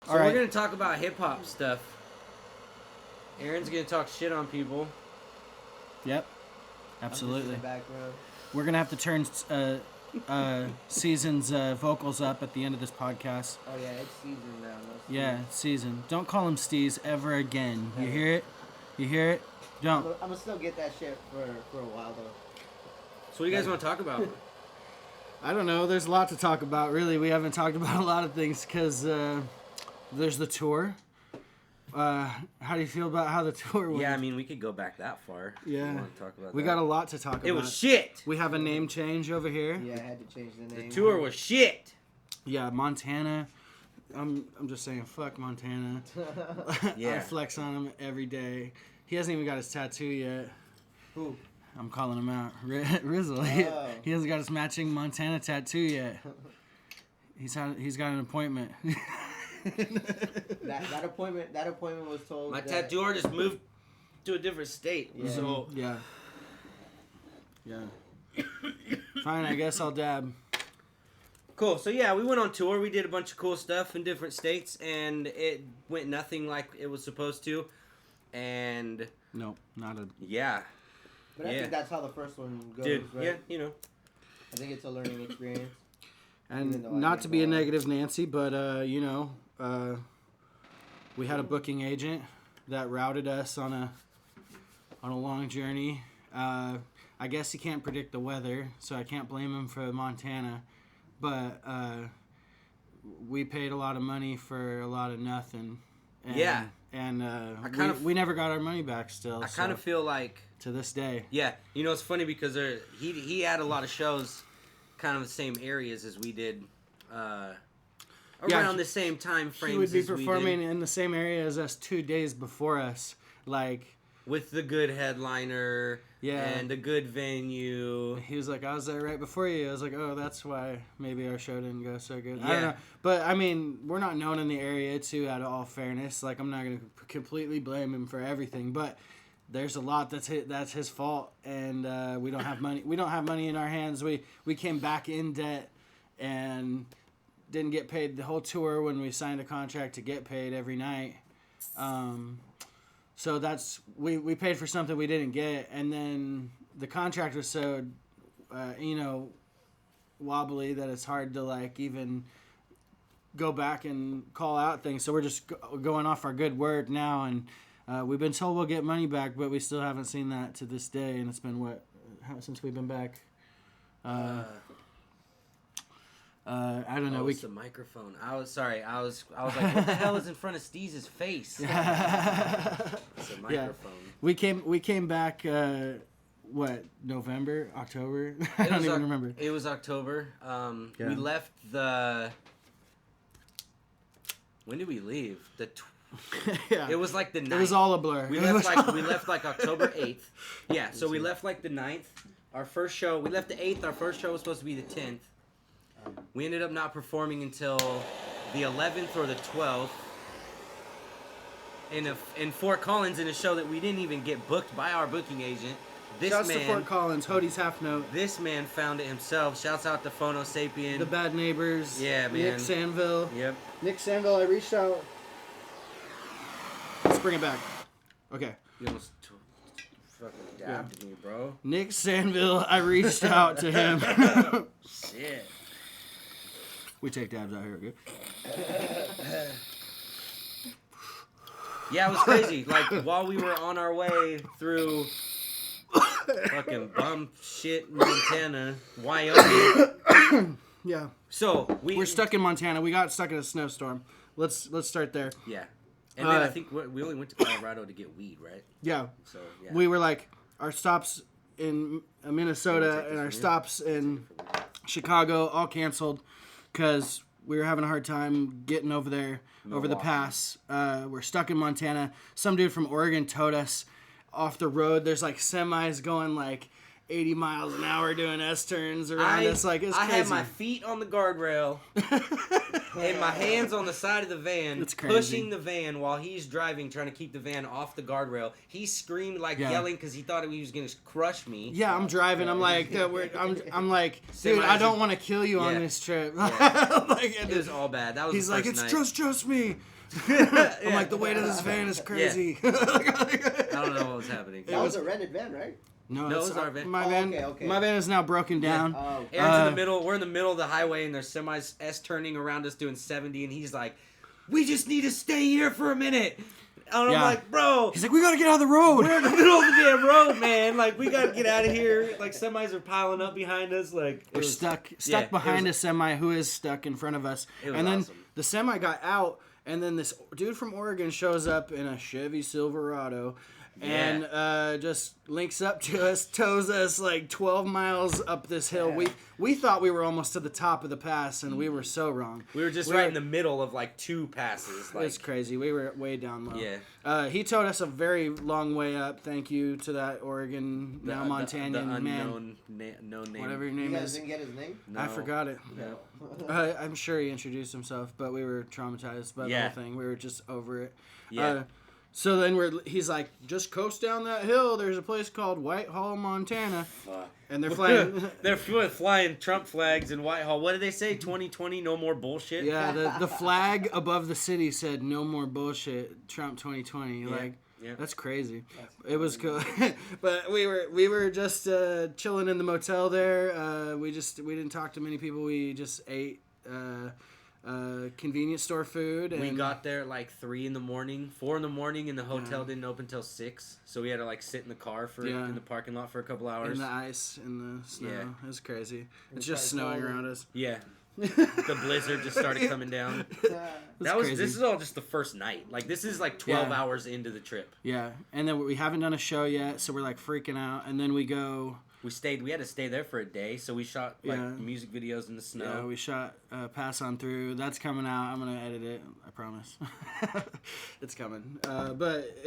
So we're going to talk about hip-hop stuff. Aaron's going to talk shit on people. Yep. Absolutely. We're going to have to turn CeaSoN's vocals up at the end of this podcast. Oh, yeah, it's CeaSoN now. No yeah, CeaSoN. Don't call him Steez ever again. You hear it? You hear it? Don't. I'm going to still get that shit for a while, though. So what do you guys want to talk about? I don't know. There's a lot to talk about. Really, we haven't talked about a lot of things because there's the tour. How do you feel about how the tour went? Yeah, I mean, we could go back that far. Yeah. Want to talk about we got a lot to talk about. It was shit. We have a name change over here. Yeah, I had to change the name. The tour was shit. Yeah, Montana. I'm just saying, fuck Montana. Yeah. I flex on him every day. He hasn't even got his tattoo yet. Who? I'm calling him out. Rizzle. Oh. He hasn't got his matching Montana tattoo yet. He's got an appointment. that appointment was told. My tattoo artist moved to a different state. Yeah. So Yeah. Fine, I guess I'll dab. cool. So yeah, we went on tour. We did a bunch of cool stuff in different states, and it went nothing like it was supposed to. And Nope, not a. yeah. But I think that's how the first one goes, Dude, right? yeah, you know. I think it's a learning experience. And not to be a negative Nancy, but we had a booking agent that routed us on a long journey. I guess he can't predict the weather, so I can't blame him for Montana. But we paid a lot of money for a lot of nothing. And, Yeah. And we never got our money back still. I kind of feel like to this day. Yeah, you know, it's funny because he had a lot of shows kind of the same areas as we did around the same time frame. He would be performing in the same area as us 2 days before us, like with the good headliner, yeah, and the good venue. He was like, I was there right before you. I was like, oh, that's why maybe our show didn't go so good. Yeah. I don't know, but I mean, we're not known in the area too. Out of all fairness, like I'm not gonna completely blame him for everything, but there's a lot that's his fault, and we don't have money. We don't have money in our hands. We came back in debt and didn't get paid the whole tour when we signed a contract to get paid every night. So that's we paid for something we didn't get, and then the contract was so wobbly that it's hard to like even go back and call out things. So we're just going off our good word now, and we've been told we'll get money back, but we still haven't seen that to this day, and it's been since we've been back. I don't know. The microphone. I was like, what the hell is in front of Steez's face? It's a microphone. Yeah. We came back. November, October? I don't even remember. It was October. Yeah. We left when did we leave? Yeah. It was like the 9th. It was all a blur. We left like October 8th. Yeah, so we left like the 9th. Our first show, we left the 8th. Our first show was supposed to be the 10th. We ended up not performing until the 11th or the 12th in Fort Collins in a show that we didn't even get booked by our booking agent. Shouts to Fort Collins, Hodie's Half Note. This man found it himself. Shouts out to Phono Sapien. The Bad Neighbors. Yeah, man. Nick Sanville. Yep. Nick Sanville, I reached out. Let's bring it back. Okay. You almost fucking dabbed me, bro. Nick Sanville, I reached out to him. Shit. We take dabs out here, okay? Yeah, it was crazy. Like, while we were on our way through fucking bum shit Montana, Wyoming. Yeah. So, we're stuck in Montana. We got stuck in a snowstorm. Let's start there. Yeah. And then I think we only went to Colorado to get weed, right? Yeah. So, yeah. We were like, our stops in Minnesota and our stops in Chicago all canceled because we were having a hard time getting over there, over the pass. We're stuck in Montana. Some dude from Oregon towed us off the road. There's like semis going like 80 miles an hour doing S turns around us. Like, it's crazy. I had my feet on the guardrail and my hands on the side of the van, It's crazy. pushing the van while he's driving, trying to keep the van off the guardrail. He screamed like yelling because he thought he was gonna crush me. Yeah, I'm driving. I'm like, I'm like, dude, I don't want to kill you on this trip. Like, It was all bad. That was he's the like, first it's night. just me. I'm like, the weight of this van is crazy. I don't know what was happening. That was a rented van, right? No, No, it's it was our van. My Oh, van. okay. My van is now broken down. Oh, okay. Aaron's in the middle. We're in the middle of the highway, and there's semis S turning around us doing 70, and he's like, "We just need to stay here for a minute." And I'm like, "Bro, He's like, we gotta get out of the road. we're in the middle of the damn road, man. Like, we gotta get out of here. Like, semis are piling up behind us. Like, We're stuck behind a semi who is stuck in front of us. It was And then awesome. the semi got out, and then this dude from Oregon shows up in a Chevy Silverado. And just links up to us, tows us like 12 miles up this hill. Yeah. We thought we were almost to the top of the pass, and we were so wrong. We were just right in the middle of like 2 passes. Like, It's crazy. We were way down low. Yeah. He towed us a very long way up. Thank you to that Oregon, now Montanian the man. unknown no name. Whatever your You name guys is. didn't get his name? No. I forgot it. No. I'm sure he introduced himself, but we were traumatized by the Yeah. whole thing. We were just over it. Yeah. So then he's like, just coast down that hill. There's a place called Whitehall, Montana. And they're flying. They're flying Trump flags in Whitehall. What did they say? 2020, no more bullshit? Yeah, the flag above the city said, no more bullshit, Trump 2020. Like, Yeah. that's crazy. It was cool. But we were just chilling in the motel there. We didn't talk to many people. We just ate convenience store food. And We got there at like 3 in the morning, 4 in the morning, and the hotel didn't open till 6. So we had to like sit in the car in the parking lot for a couple hours. in the ice, in the snow. Yeah. It was crazy. It's just snowing around us. Yeah. The blizzard just started coming down. Crazy. This is all just the first night. Like, this is like 12 Yeah. hours into the trip. Yeah, and then we haven't done a show yet, so we're like freaking out. And then we go. We had to stay there for a day, so we shot like Yeah. music videos in the snow. Yeah, we shot Pass On Through. That's coming out. I'm gonna edit it. I promise. It's coming. But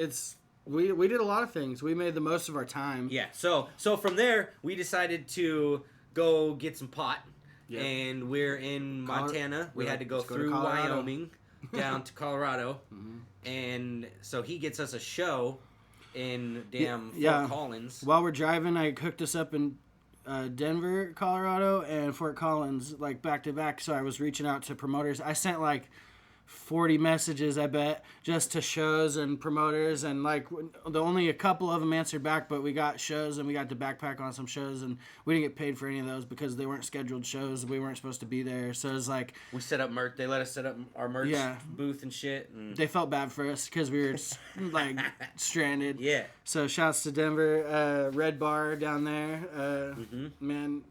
we did a lot of things. We made the most of our time. Yeah. So from there, we decided to go get some pot. Yep. And we're in Montana. We had to go Let's go to through Colorado. Wyoming down to Colorado. And so he gets us a show in Fort Collins. While we're driving, I hooked us up in Denver, Colorado, and Fort Collins, like back to back. So I was reaching out to promoters. I sent like 40 messages, I bet, just to shows and promoters, and like only a couple of them answered back, but we got shows and we got to backpack on some shows, and we didn't get paid for any of those because they weren't scheduled shows. We weren't supposed to be there, so it was like We set up merch. They let us set up our merch booth and shit. And they felt bad for us because we were like stranded. yeah. So shouts to Denver, Red Bar down there. Man,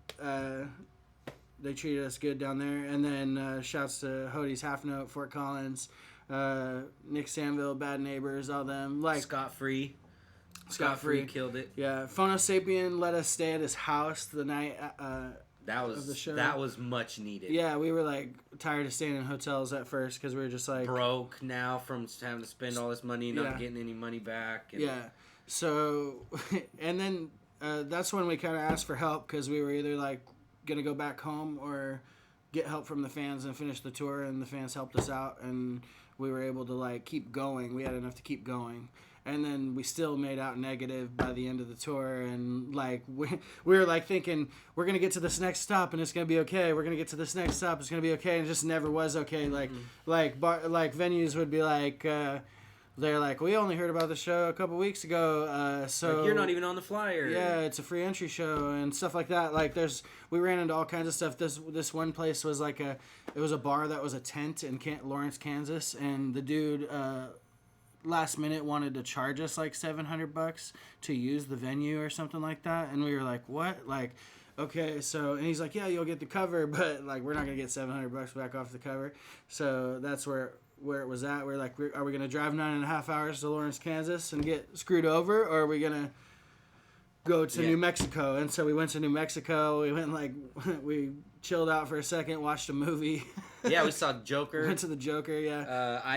they treated us good down there. And then shouts to Hodie's Half Note, Fort Collins, Nick Stanville, Bad Neighbors, all them. Like Scott Free Scot-free. killed it. Yeah, Phonosapien let us stay at his house the night. That of the show. was much needed. Yeah, we were like tired of staying in hotels at first because we were just like Broke now from having to spend all this money and Yeah. not getting any money back. And Yeah. So, and then that's when we kind of asked for help because we were either like going to go back home or get help from the fans and finish the tour, and the fans helped us out, and we were able to like keep going. We had enough to keep going. And then we still made out negative by the end of the tour, and like we were like thinking we're gonna get to this next stop and it's gonna be okay. We're gonna get to this next stop, it's gonna be okay, and it just never was okay. Like like venues would be like they're like, we only heard about the show a couple weeks ago, so Like, you're not even on the flyer. yeah, it's a free entry show and stuff like that. Like we ran into all kinds of stuff. This one place was like it was a bar that was a tent in Lawrence, Kansas, and the dude last minute wanted to charge us like $700 to use the venue or something like that, and we were like, what? Like, okay, so, and he's like, yeah, you'll get the cover, but like we're not gonna get $700 back off the cover. So that's where it was at. We're like, are we gonna drive 9.5 hours to Lawrence, Kansas and get screwed over, or are we gonna go to New Mexico? And so we went to New Mexico. We went like we chilled out for a second, watched a movie. Yeah, we saw Joker. Went to the Joker. Yeah.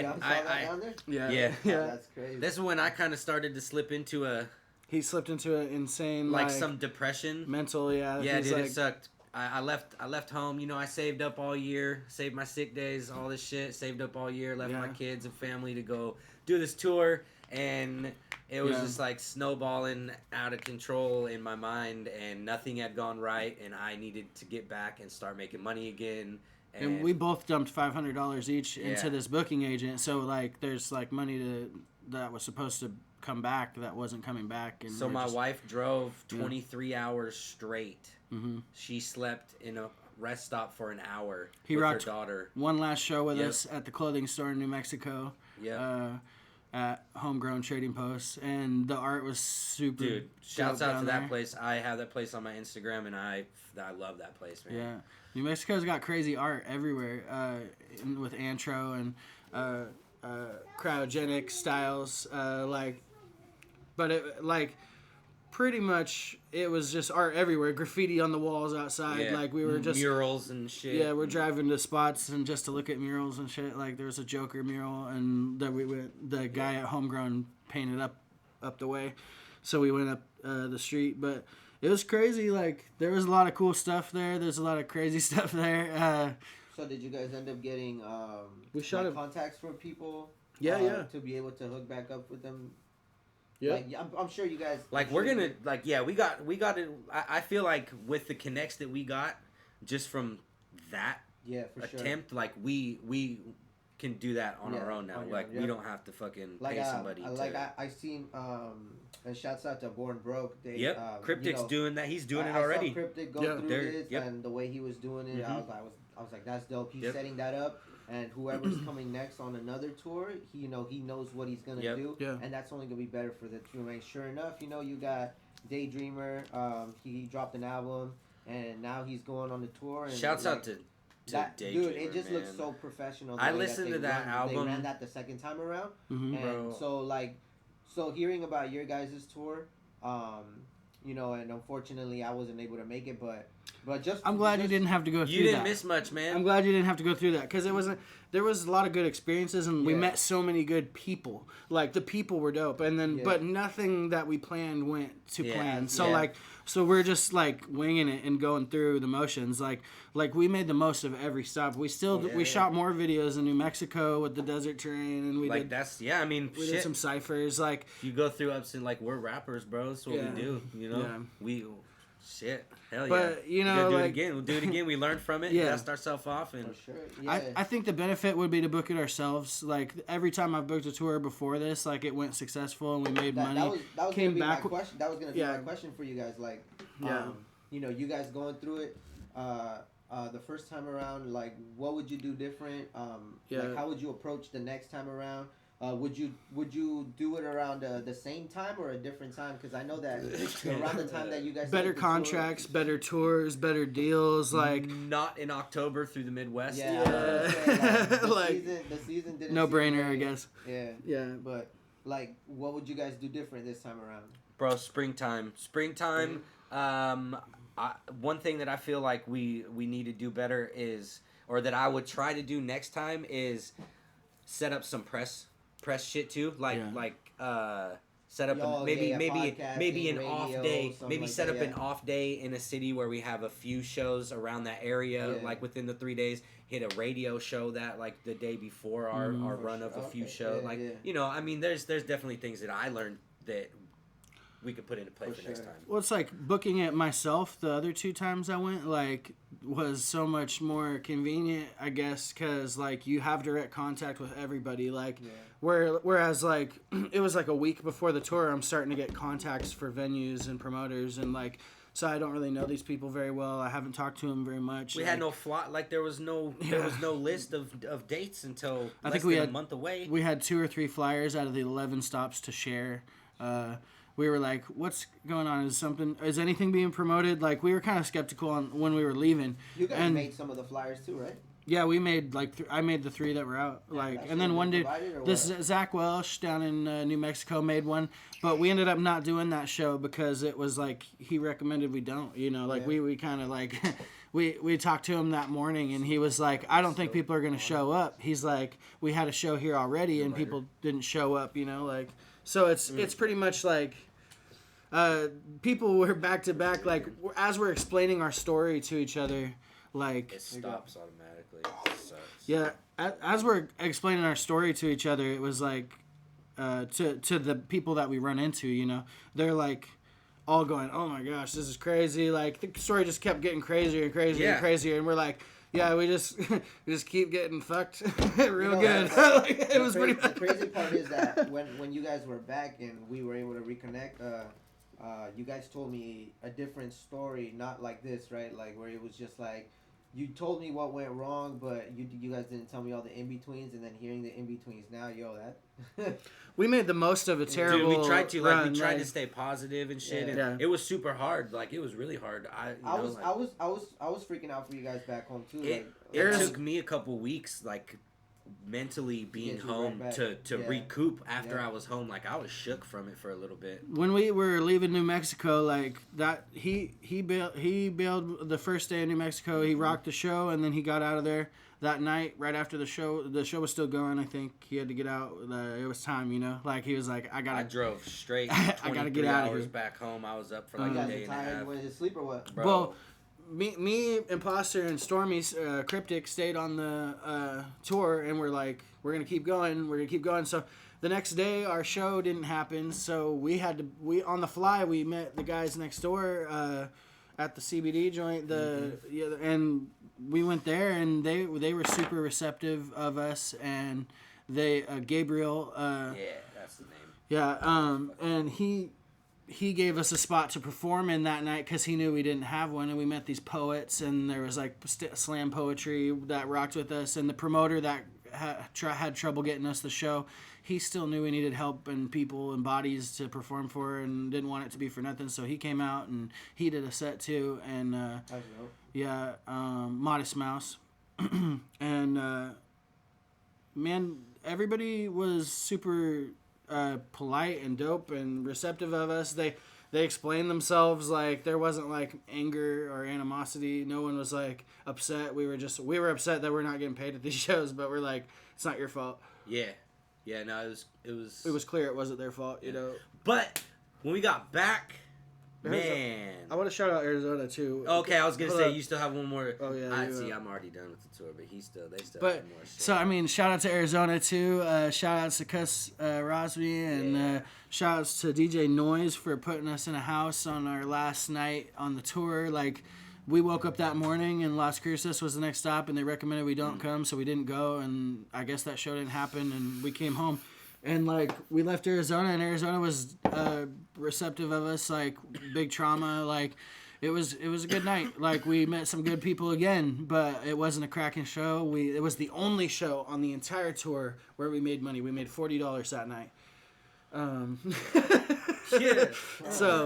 Y'all saw that down there? Yeah. Yeah. Yeah. That's crazy. This is when I kind of started to slip into a He slipped into an insane like some depression. mental. Yeah, Yeah, he's dude, like, it sucked. I left home. You know, I saved up all year, saved my sick days, all this shit. Saved up all year, left my kids and family to go do this tour, and it was just like snowballing out of control in my mind, and nothing had gone right, and I needed to get back and start making money again. And we both dumped $500 each into this booking agent. So like, there's like money that was supposed to come back that wasn't coming back. And so my wife drove 23 hours straight. Mm-hmm. She slept in a rest stop for an hour with her daughter. One last show with us at the clothing store in New Mexico. Yeah. At Homegrown Trading Post, and the art was super. Dude, shouts out to that place. I have that place on my Instagram, and I love that place, man. Yeah, New Mexico's got crazy art everywhere, with antro and cryogenic styles, but it pretty much it was just art everywhere, graffiti on the walls outside. Like we were just murals and shit. Yeah, we're driving to spots and just to look at murals and shit. Like there was a Joker mural, and the guy at Homegrown painted up the way, so we went up the street. But it was crazy. Like there was a lot of cool stuff there. There's a lot of crazy stuff there. So did you guys end up getting contacts from people? Yeah. To be able to hook back up with them. Yeah, like, I'm sure you guys. Like we're gonna we got it. I feel like with the connects that we got just from that attempt, like we can do that on our own now. Like we don't have to fucking pay somebody. I seen and shouts out to Born Broke. Cryptic's doing that. He's doing it already. I saw Cryptic go through this and the way he was doing it. Mm-hmm. I was like, that's dope. He's setting that up. And whoever's coming next on another tour, he knows what he's gonna do, and that's only gonna be better for the tour. And sure enough, you got Daydreamer. He dropped an album, and now he's going on the tour. And shouts out to that Daydreamer, dude. It just man. looks so professional. I listened to that album. They ran that the second time around, mm-hmm. And so hearing about your guys' tour, and unfortunately I wasn't able to make it, but I'm glad you didn't have to go through that. You didn't miss much, man. I'm glad you didn't have to go through that, because there was a lot of good experiences, and we met so many good people. Like the people were dope, and then but nothing that we planned went to plan. So so we're just like winging it and going through the motions. Like we made the most of every stop. We shot more videos in New Mexico with the desert terrain, and we did some ciphers. Like you go through ups and we're rappers, bro. That's what we do. Shit. Hell yeah. But, we'll do it again. We learned from it. Dust ourselves off. And for sure. Yeah. I think the benefit would be to book it ourselves. Like, every time I've booked a tour before this, it went successful and we made money. That was going to be my question. That was going to be my question for you guys. You guys going through it the first time around, what would you do different? How would you approach the next time around? Would you do it around the same time or a different time? Because I know that around the time that you guys better contracts, better tours, better deals, not in October through the Midwest. The season didn't. No brainer, I guess. Yeah. But what would you guys do different this time around? Bro, springtime. One thing that I feel like we need to do better is, or that I would try to do next time, is set up some press shit too, set up maybe an off day, maybe set up an off day in a city where we have a few shows around that area, within the 3 days, hit a radio show that the day before our run of a few shows, there's definitely things that I learned that we could put into play for next time. Well, it's booking it myself the other 2 times I went, was so much more convenient, I guess, because, you have direct contact with everybody. Whereas, it was, a week before the tour, I'm starting to get contacts for venues and promoters, and, so I don't really know these people very well. I haven't talked to them very much. We had no there was no list of dates until I think we had a month away. We had 2 or 3 flyers out of the 11 stops to share. We were like, what's going on? Is anything being promoted? We were kind of skeptical when we were leaving. You guys made some of the flyers too, right? Yeah, we made I made the 3 that were out. And then one dude, Zach Welsh down in New Mexico made one, but we ended up not doing that show because it was he recommended we don't. We kind of we talked to him that morning, and he was like, I don't think people are gonna show up. He's like, we had a show here already, and people didn't show up. So it's pretty much people were back to back, like as we're explaining our story to each other, like it stops automatically. It sucks. Yeah, as we're explaining our story to each other, it was like to the people that we run into, you know, they're like all going, "Oh my gosh, this is crazy!" Like the story just kept getting crazier and crazier and crazier, and we're like, "Yeah, we just keep getting fucked real good." Like, it was pretty. The crazy part is that when you guys were back and we were able to reconnect, you guys told me a different story, not like this, right? Like where it was just like. You told me what went wrong, but you guys didn't tell me all the in-betweens, and then hearing the in-betweens now, that... We made the most of a terrible Dude, we tried to, run, we tried to stay positive and shit, and it was super hard. Like, it was really hard. I was freaking out for you guys back home, too. It took me a couple weeks, like, mentally being home to recoup after I was home. Like, I was shook from it for a little bit. When we were leaving New Mexico, like that, he bailed the first day in New Mexico. He rocked the show, and then he got out of there that night right after the show. The show was still going. I think he had to get out. It was time, you know. Like he was like, I drove straight. I gotta get out of here. Back home. I was up for like a day and a half. You went to sleep or what? Bro. Well. Me, Imposter, and Stormy, Cryptic stayed on the tour, and we're like, we're gonna keep going. So the next day, our show didn't happen, so we on the fly. We met the guys next door at the CBD joint. And we went there, and they were super receptive of us, and they Gabriel. That's the name. Yeah, and he gave us a spot to perform in that night because he knew we didn't have one, and we met these poets, and there was like slam poetry that rocked with us, and the promoter that had trouble getting us the show, he still knew we needed help and people and bodies to perform for, and didn't want it to be for nothing, so he came out and he did a set too, and Modest Mouse, and man, everybody was super polite and dope and receptive of us. They explained themselves, like there wasn't like anger or animosity. No one was like upset. We were upset that we're not getting paid at these shows, but we're like, it's not your fault. No, it was clear it wasn't their fault, you know. But when we got back, man, I want to shout out Arizona too. Okay, I was gonna say you still have one more. Oh yeah, I'm already done with the tour, but they still but, have more shit. So I mean, shout out to Arizona too. Shout outs to Cuss Rosby, and shout outs to DJ Noise for putting us in a house on our last night on the tour. Like, we woke up that morning and Las Cruces was the next stop, and they recommended we don't come, so we didn't go, and I guess that show didn't happen, and we came home. And, like, we left Arizona, and Arizona was receptive of us, like, big trauma. Like, it was a good night. Like, we met some good people again, but it wasn't a cracking show. It was the only show on the entire tour where we made money. We made $40 that night. So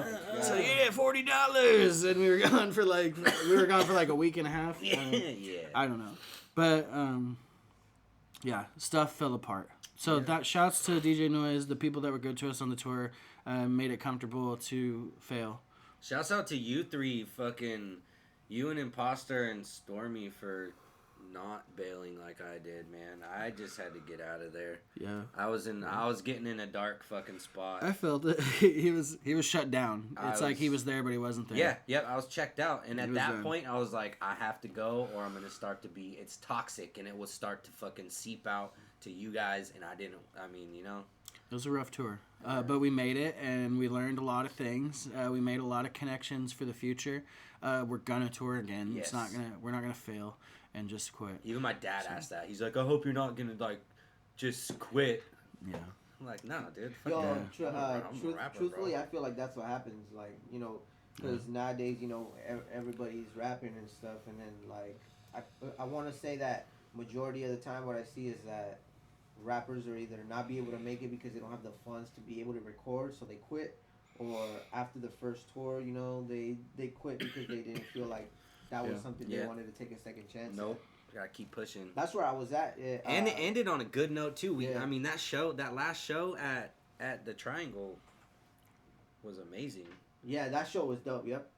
$40, and we were gone for like a week and a half. I don't know, but stuff fell apart. So that shouts to DJ Noise, the people that were good to us on the tour, made it comfortable to fail. Shouts out to you three, fucking you and Imposter and Stormy for not bailing like I did, man. I just had to get out of there. Yeah. I was getting in a dark fucking spot. I felt it. He was shut down. It's like he was there, but he wasn't there. Yeah, I was checked out. And at that point, I was like, I have to go, or I'm going to start to be, it's toxic, and it will start to fucking seep out to you guys, and it was a rough tour, but we made it, and we learned a lot of things. We made a lot of connections for the future. We're gonna tour again. Yes. We're not gonna fail and just quit. Even my dad asked that. He's like, I hope you're not gonna like just quit. Yeah. I'm like, no, dude. Truthfully, I feel like that's what happens. Like, because nowadays, everybody's rapping and stuff, and then like I want to say that majority of the time what I see is that rappers are either not be able to make it because they don't have the funds to be able to record, so they quit, or after the first tour, they quit because they didn't feel like that was something they wanted to take a second chance. Nope. Gotta keep pushing. That's where I was at. And it ended on a good note too. That last show at the Triangle was amazing. Yeah, that show was dope. Yep.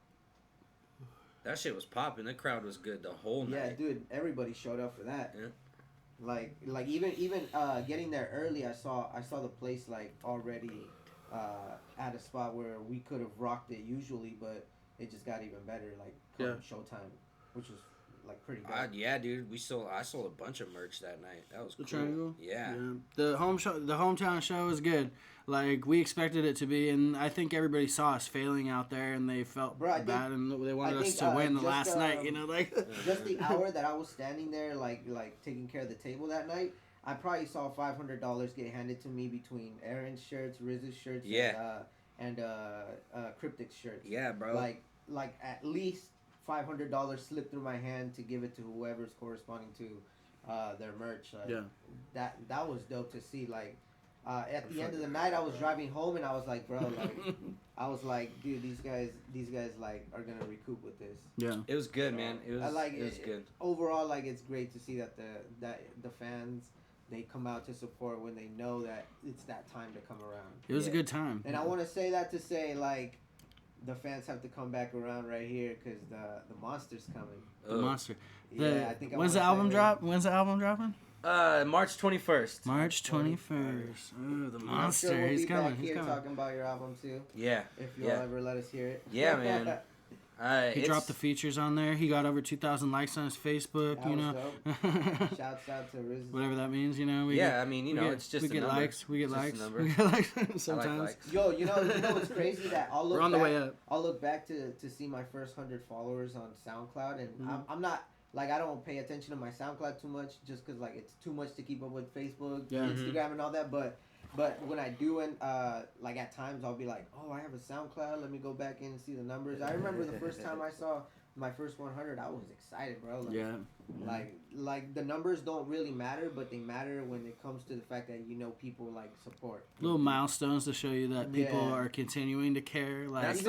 That shit was popping. The crowd was good the whole night. Yeah, dude, everybody showed up for that. Yeah. Like even getting there early, I saw the place like already at a spot where we could have rocked it usually, but it just got even better like come showtime, which was like pretty good. Yeah, dude, I sold a bunch of merch that night. That was the cool. Triangle. Yeah. The hometown show was good. Like we expected it to be, and I think everybody saw us failing out there, and they felt bad, and they wanted us to win the last night. You know, like just the hour that I was standing there, like taking care of the table that night, I probably saw $500 get handed to me between Aaron's shirts, Riz's shirts, and Cryptic's shirts. Yeah, bro. Like at least $500 slipped through my hand to give it to whoever's corresponding to their merch. That was dope to see. Like at the end of the night, I was driving home and I was like, bro, like I was like, dude, these guys like are gonna recoup with this. Yeah, it was good, man. It was good. Overall, like it's great to see that the fans, they come out to support when they know that it's that time to come around. It was a good time. And I want to say that to say like the fans have to come back around right here because the monster's coming. The monster. I think. When's the album drop? When's the album dropping? March 21st. March 21st. Oh, the monster. Sure we'll He's be coming. back He's here coming. talking about your album too. Yeah. If you'll ever let us hear it. Yeah, man. He dropped the features on there. He got over 2,000 likes on his Facebook. That you know, shouts out to Riz. whatever that means. You know, it's just we get number. likes. We get It's likes. just a number. We get likes sometimes. I like likes. Yo, you know what's crazy that We're on the way up. I'll look back to see my first 100 followers on SoundCloud, and I'm not. Like, I don't pay attention to my SoundCloud too much just because, like, it's too much to keep up with Facebook, Instagram, and all that. But when I do, and like, at times I'll be like, oh, I have a SoundCloud. Let me go back in and see the numbers. I remember the first time I saw my first 100, I was excited, bro. Like, like the numbers don't really matter, but they matter when it comes to the fact that people like support. Little milestones to show you that people are continuing to care. Like that's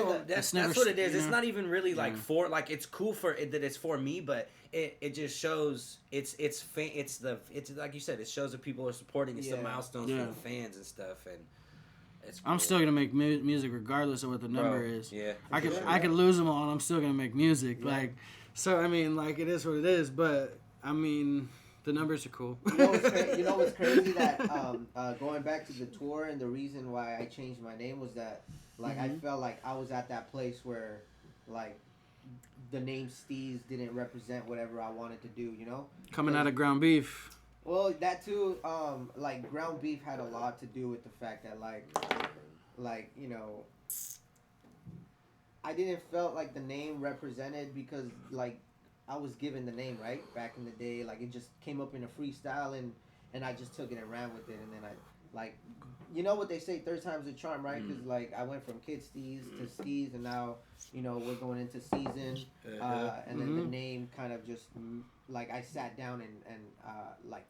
what it is. It's not even really like it's cool for it that it's for me, but it just shows it's like you said, it shows that people are supporting. It's the milestones for the fans and stuff, and it's cool. I'm still gonna make music regardless of what the number is. Yeah, I could lose them all, and I'm still gonna make music. Yeah. Like, so I mean, like it is what it is. But I mean, the numbers are cool. You know what's crazy that going back to the tour, and the reason why I changed my name was that like I felt like I was at that place where like the name Steez didn't represent whatever I wanted to do. Coming out of Ground Beef. Well, that too, like Ground Beef had a lot to do with the fact that like I didn't felt like the name represented because like I was given the name right back in the day. Like it just came up in a freestyle and I just took it and ran with it, and then I like what they say, third time's a charm, right? Because like I went from Kid Steez to Steez, and now we're going into SIDENOTE, and then the name kind of just like I sat down and like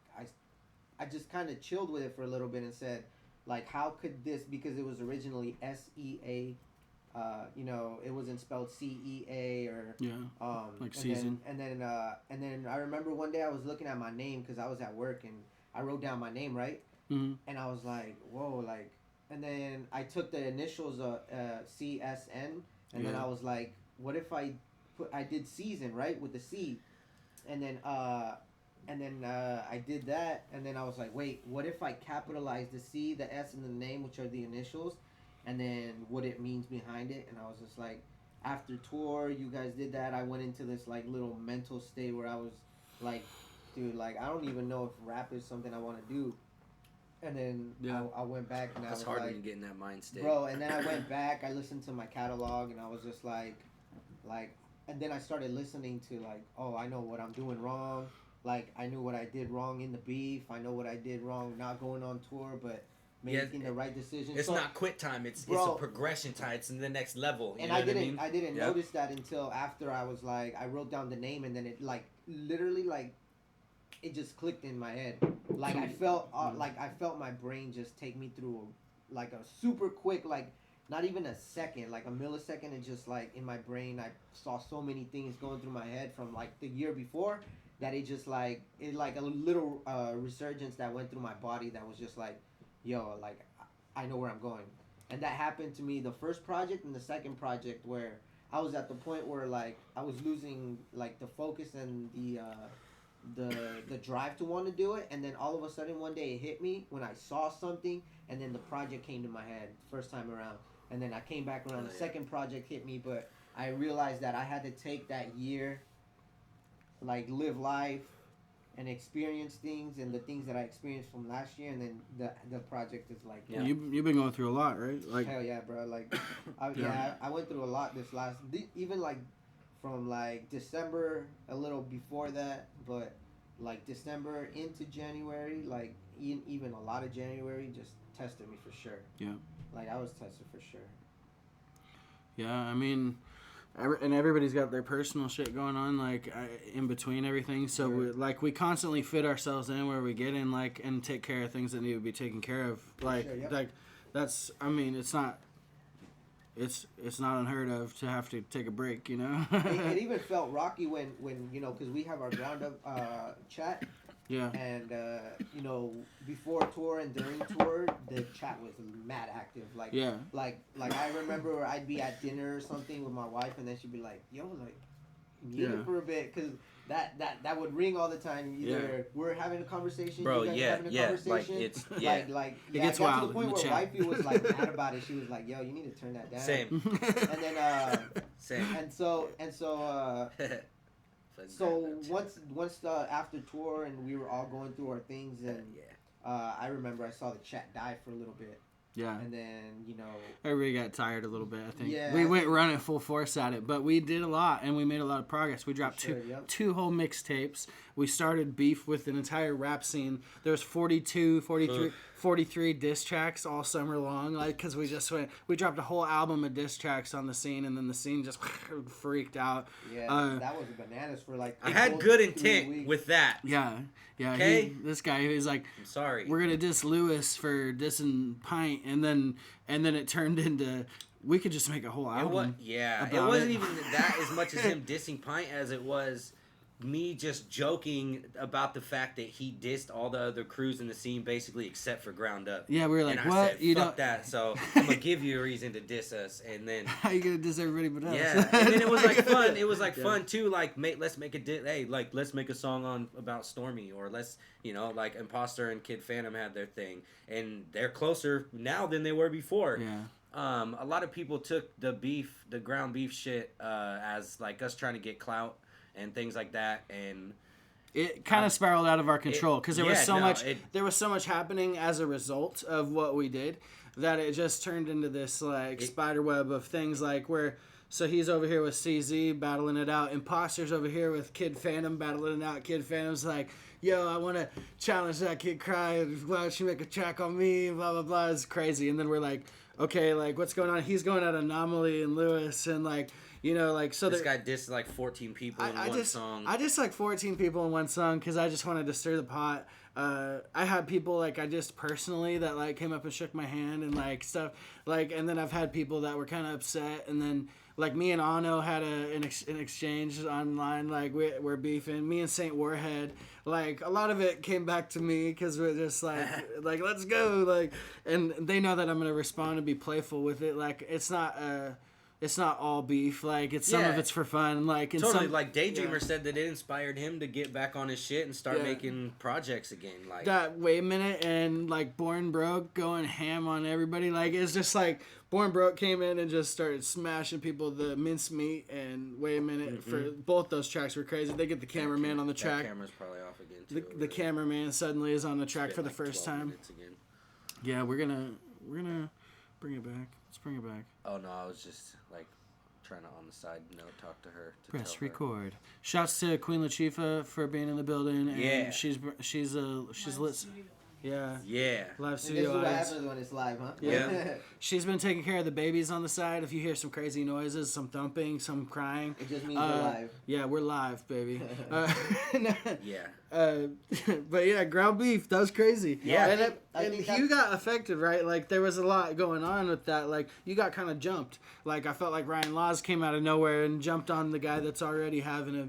I just kind of chilled with it for a little bit and said like how could this, because it was originally SEA, it wasn't spelled CEA or like season. And then I remember one day I was looking at my name because I was at work and I wrote down my name, right? And I was like, whoa, like, and then I took the initials CSN, and then I was like, what if I did season, right, with the C, and then I did that, and then I was like, wait, what if I capitalize the C, the S, and the name, which are the initials, and then what it means behind it? And I was just like, after tour, you guys did that, I went into this like little mental state where I was like, dude, like I don't even know if rap is something I want to do. And then I went back and that's I was hard like, when you get in that mind state, bro. And then I went back, I listened to my catalog, and I was just like, and then I started listening to like, oh, I know what I'm doing wrong. Like I knew what I did wrong in the beef. I know what I did wrong not going on tour, but making the right decision. It's not quit time. It's a progression time. It's in the next level. And I didn't notice that until after I was like, I wrote down the name, and then it like literally like it just clicked in my head. Like I felt my brain just take me through like a super quick, like not even a second, like a millisecond, and just like in my brain I saw so many things going through my head from like the year before that it just like a little resurgence that went through my body that was just like, yo, like I know where I'm going. And that happened to me the first project and the second project, where I was at the point where like I was losing like the focus and the drive to want to do it, and then all of a sudden one day it hit me when I saw something, and then the project came to my head first time around, and then I came back around. The second project hit me, but I realized that I had to take that year, like live life, and experience things, and the things that I experienced from last year, and then the project is like, yeah. You've been going through a lot, right? Like, hell yeah, bro. Like, I went through a lot this last, even like from like December, a little before that, but like December into January, like even a lot of January just tested me for sure. Yeah. Like I was tested for sure. Yeah, I mean, and everybody's got their personal shit going on, like in between everything. So we constantly fit ourselves in where we get in, like, and take care of things that need to be taken care of. Like, sure, yep. like that's. I mean, it's not unheard of to have to take a break, you know. It even felt rocky when you know, because we have our ground up chat. Yeah. And you know, before tour and during tour, the chat was mad active. Like, yeah. Like I remember I'd be at dinner or something with my wife, and then she'd be like, "Yo, like, mute it for a bit," because that would ring all the time. Either we're having a conversation, bro. You guys are having a conversation. Like it's like it gets wild to the point where wifey was like mad about it. She was like, "Yo, you need to turn that down." Same. And then Same. And so. So once after tour and we were all going through our things, and I remember I saw the chat die for a little bit. Yeah. And then, you know, everybody got tired a little bit, I think. Yeah. We went running full force at it, but we did a lot and we made a lot of progress. We dropped two whole mixtapes. We started beef with an entire rap scene. There's 43 diss tracks all summer long, like, because we dropped a whole album of diss tracks on the scene, and then the scene just freaked out. Yeah, that was bananas for like. I had good intent with that. Yeah. Okay. This guy is like, I'm sorry. We're gonna diss Lewis for dissing Pint, and then it turned into we could just make a whole album. It wasn't even that as much as him dissing Pint as it was me just joking about the fact that he dissed all the other crews in the scene basically except for Ground Up. Yeah, we were like, and what? I said, you fuck that, so I'm gonna give you a reason to diss us, and then how you gonna diss everybody but us? Yeah, and then it was like fun. It was like fun too. Like, let's make a let's make a song about Stormy, or let's, you know, like Imposter and Kid Phantom had their thing, and they're closer now than they were before. Yeah. A lot of people took the ground beef shit as like us trying to get clout and things like that, and it kind of spiraled out of our control because there was so much happening as a result of what we did that it just turned into this like spider web of things, like where so he's over here with CZ battling it out, Imposter's over here with Kid Phantom battling it out. Kid Phantom's like, yo, I want to challenge ThatKidCry, why don't you make a track on me, blah blah blah. It's crazy. And then we're like, okay, like what's going on? He's going at Anomaly and Lewis, and like, you know, like, so this guy dissed like 14 people in one song. I just like 14 people in one song because I just wanted to stir the pot. I had people like I just personally that like came up and shook my hand and like stuff, like, and then I've had people that were kind of upset, and then like me and Ano had an exchange online, like we're beefing. Me and Saint Warhead, like a lot of it came back to me because we're just like like let's go, like, and they know that I'm gonna respond and be playful with it. Like it's not all beef. Like it's some of it's for fun. Like totally. Like Daydreamer said that it inspired him to get back on his shit and start making projects again. Like that. Wait a minute, and like Born Broke going ham on everybody. Like it's just like Born Broke came in and just started smashing people. The Mincemeat and Wait a Minute for both those tracks were crazy. They get the cameraman on the track. That camera's probably off again too. The cameraman suddenly is on the track for the first time. Yeah, we're gonna bring it back. Let's bring it back. Oh no, I was just like trying to on the side note talk to her. Press record. Shouts to Queen Latifah for being in the building. And she's lit. Yeah. Live studio. This is what happens when it's live, huh? Yeah. She's been taking care of the babies on the side. If you hear some crazy noises, some thumping, some crying, it just means we're live. Yeah, we're live, baby. But yeah, ground beef. That was crazy. Yeah. And you got affected, right? Like there was a lot going on with that. Like you got kind of jumped. Like I felt like Ryan Laws came out of nowhere and jumped on the guy that's already having a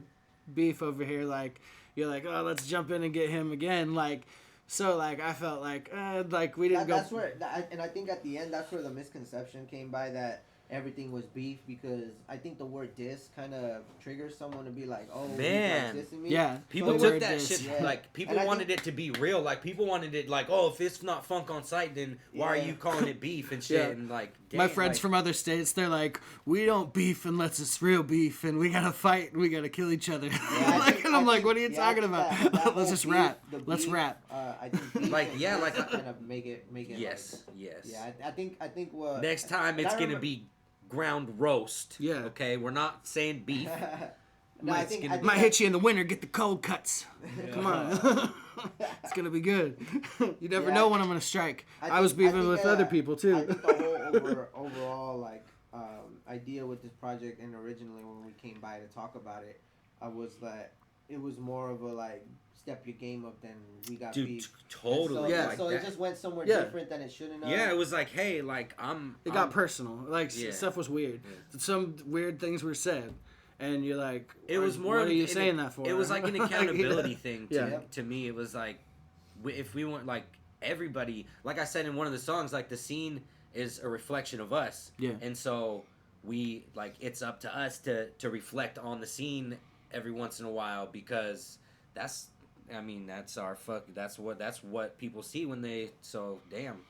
beef over here. Like you're like, oh, let's jump in and get him again. Like. So, like, I felt like we didn't go... That's where... And I think at the end, that's where the misconception came by that everything was beef, because I think the word diss kind of triggers someone to be like, oh, man, he's like dissing me. Yeah, people so took that shit like people wanted it to be real. Like people wanted it like, oh, if it's not funk on sight, then why are you calling it beef and shit? And like, damn, my friends like, from other states, they're like, we don't beef unless it's real beef, and we gotta fight, and we gotta kill each other. And I'm like, what are you talking about? Let's just rap. Let's rap. I think like kind of make it. Yes, yes. Yeah, I think what next time it's gonna be ground roast. Yeah. Okay, we're not saying beef. No, I think might hit you in the winter. Get the cold cuts. Come on, it's gonna be good. You never know when I'm gonna strike. I was beefing with other people too. I think the whole overall like idea with this project, and originally when we came by to talk about it, was that it was more of a like step your game up than we got beef. Totally. So it just went somewhere different than it shouldn't have. Yeah, it was like, hey, like It got personal. Like stuff was weird. Yeah. Some weird things were said. And you're like, it was more. What are you saying that for? It was like an accountability thing. To me, it was like, if we want like everybody, like I said in one of the songs, like the scene is a reflection of us. Yeah. And so we like it's up to us to reflect on the scene every once in a while, because that's what people see when they. So damn.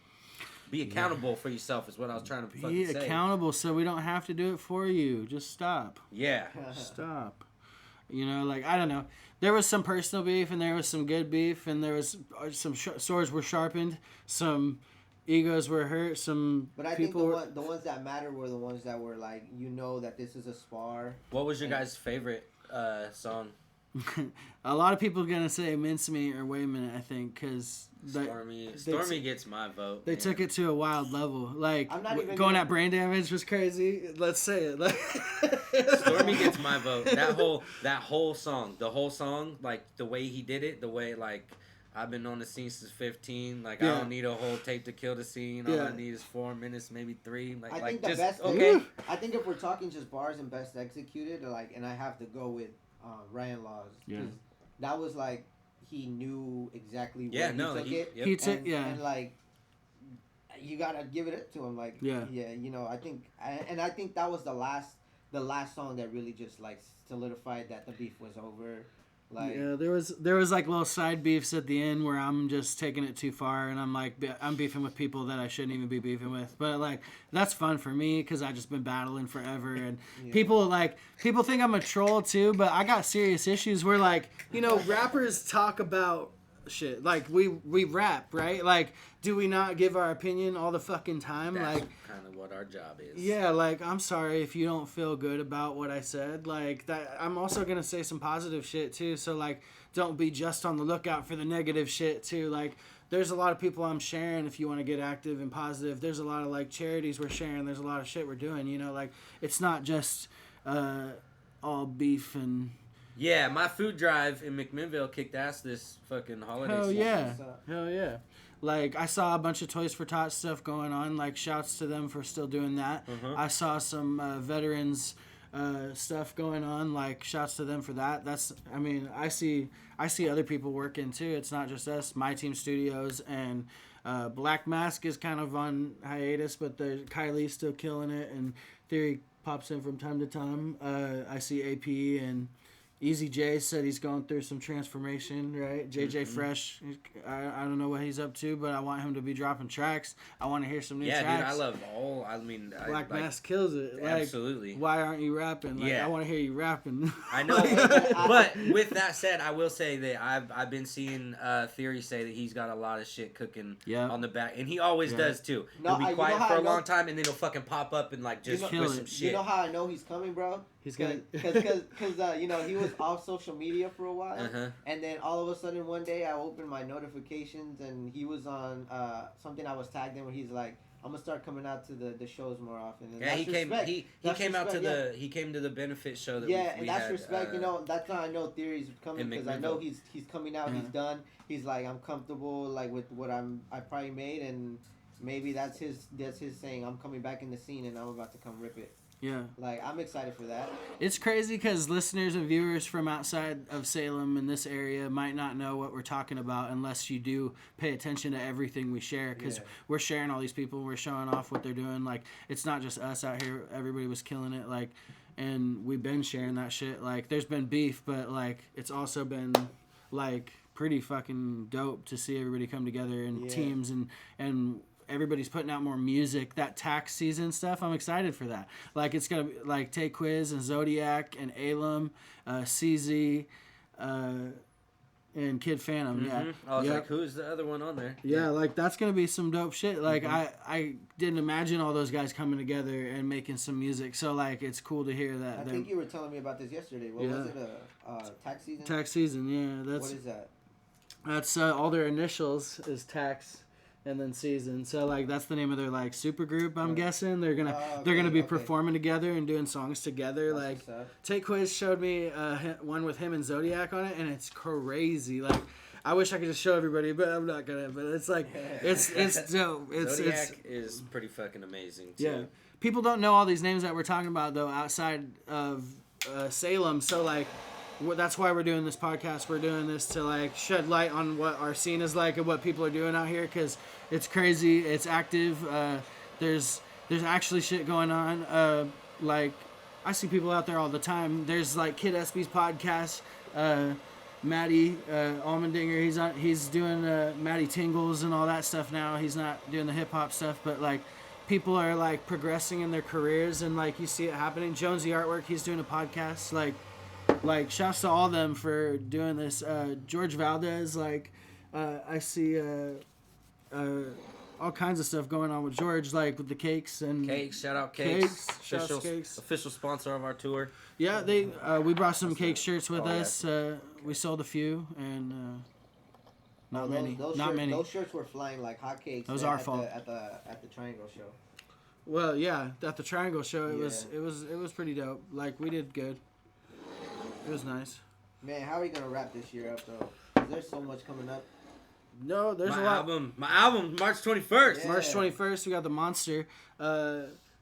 Be accountable for yourself is what I was trying to fucking say. Be accountable so we don't have to do it for you. Just stop. Yeah. Stop. You know, like, I don't know. There was some personal beef and there was some good beef, and there was some swords were sharpened, some egos were hurt, some But I people think the ones that matter were the ones that were like, you know that this is a spar. What was your guys' favorite song? A lot of people are going to say Mincemeat or Wait a Minute, I think, because... Stormy gets my vote. They took it to a wild level. Like, going at Brain Damage was crazy. Let's say it. Like, Stormy gets my vote. That whole song, like, the way he did it, the way, like, I've been on the scene since 15. Like, I don't need a whole tape to kill the scene. All I need is 4 minutes, maybe 3. Like, I think just, best. okay. I think if we're talking just bars and best executed, like, and I have to go with Ryan Laws. Yeah. That was like, he knew exactly where he took it. And like, you gotta give it to him. Like, you know, I think that was the last song that really just like solidified that the beef was over. Like, yeah, there was like little side beefs at the end where I'm just taking it too far, and I'm like, I'm beefing with people that I shouldn't even be beefing with. But like, that's fun for me because I just been battling forever, and people think I'm a troll too, but I got serious issues where, like, you know, rappers talk about shit. Like, we rap, right? Like, do we not give our opinion all the fucking time? That's like, kind of what our job is. Yeah, like, I'm sorry if you don't feel good about what I said. Like, that, I'm also gonna say some positive shit too. So like, don't be just on the lookout for the negative shit too. Like, there's a lot of people I'm sharing if you want to get active and positive. There's a lot of like charities we're sharing. There's a lot of shit we're doing. You know, like, it's not just all beef and. Yeah, my food drive in McMinnville kicked ass this fucking holiday season. Hell yeah. Like, I saw a bunch of Toys for Tots stuff going on. Like, shouts to them for still doing that. I saw some veterans stuff going on. Like, shouts to them for that. I see other people working too. It's not just us. My Team Studios and Black Mask is kind of on hiatus, but Kylie's still killing it. And Theory pops in from time to time. I see AP and Easy J said he's going through some transformation, right? JJ Fresh, I don't know what he's up to, but I want him to be dropping tracks. I want to hear some new tracks. Yeah, dude, I love Black Mask kills it. Like, absolutely. Why aren't you rapping? Like, I want to hear you rapping. I know. But with that said, I will say that I've been seeing Theory say that he's got a lot of shit cooking on the back, and he always does too. He'll be quiet for a long time, and then he'll fucking pop up and like just with some shit. You know how I know he's coming, bro? He's gonna because you know, he was off social media for a while, and then all of a sudden one day I opened my notifications and he was on something I was tagged in where he's like, I'm gonna start coming out to the shows more often. And he came out to he came to the benefit show that and that's respect. You know, that's how I know Theory's coming, because I know he's coming out. He's done. He's like, I'm comfortable like with what I probably made, and maybe that's his saying, I'm coming back in the scene and I'm about to come rip it. Yeah. Like, I'm excited for that. It's crazy because listeners and viewers from outside of Salem in this area might not know what we're talking about unless you do pay attention to everything we share, because we're sharing all these people. We're showing off what they're doing. Like, it's not just us out here. Everybody was killing it. Like, and we've been sharing that shit. Like, there's been beef, but, like, it's also been, like, pretty fucking dope to see everybody come together in teams and everybody's putting out more music. That tax season stuff, I'm excited for that. Like, it's gonna be like Take Quiz and Zodiac and Alum, CZ, and Kid Phantom. Mm-hmm. Yeah, I was like, who's the other one on there? Yeah, like that's gonna be some dope shit. Like I didn't imagine all those guys coming together and making some music. So like it's cool to hear that. I think you were telling me about this yesterday. What was it? Tax season. Tax season. Yeah, that's. What is that? That's all their initials is Tax. And then Season, so like that's the name of their like super group. I'm guessing they're gonna be performing together and doing songs together. That's like Take Quiz showed me one with him and Zodiac on it, and it's crazy. Like I wish I could just show everybody, but I'm not gonna. But it's like it's dope. Zodiac is pretty fucking amazing too. Yeah, people don't know all these names that we're talking about though outside of Salem. So like. That's why we're doing this podcast. We're doing this to like shed light on what our scene is like and what people are doing out here, because it's crazy. It's active. There's actually shit going on. Like I see people out there all the time. There's like Kid SB's podcast. Maddie Almendinger. He's doing Maddie Tingles and all that stuff now. He's not doing the hip hop stuff, but like people are like progressing in their careers and like you see it happening. Jonesy Artwork. He's doing a podcast. Like, shouts to all of them for doing this. George Valdez, like, I see all kinds of stuff going on with George, like with the cakes and Cakes. Shout out Cakes. Cakes. Official sponsor of our tour. Yeah, we brought some cake shirts with us. We sold a few and not many. Those shirts were flying like hotcakes. That was our fault at the Triangle show. Well, yeah, at the Triangle show, it was pretty dope. Like we did good. It was nice. Man, how are you gonna wrap this year up though? 'Cause there's so much coming up. No, there's a lot. My album, March 21st. Yeah. March 21st, we got the Monster.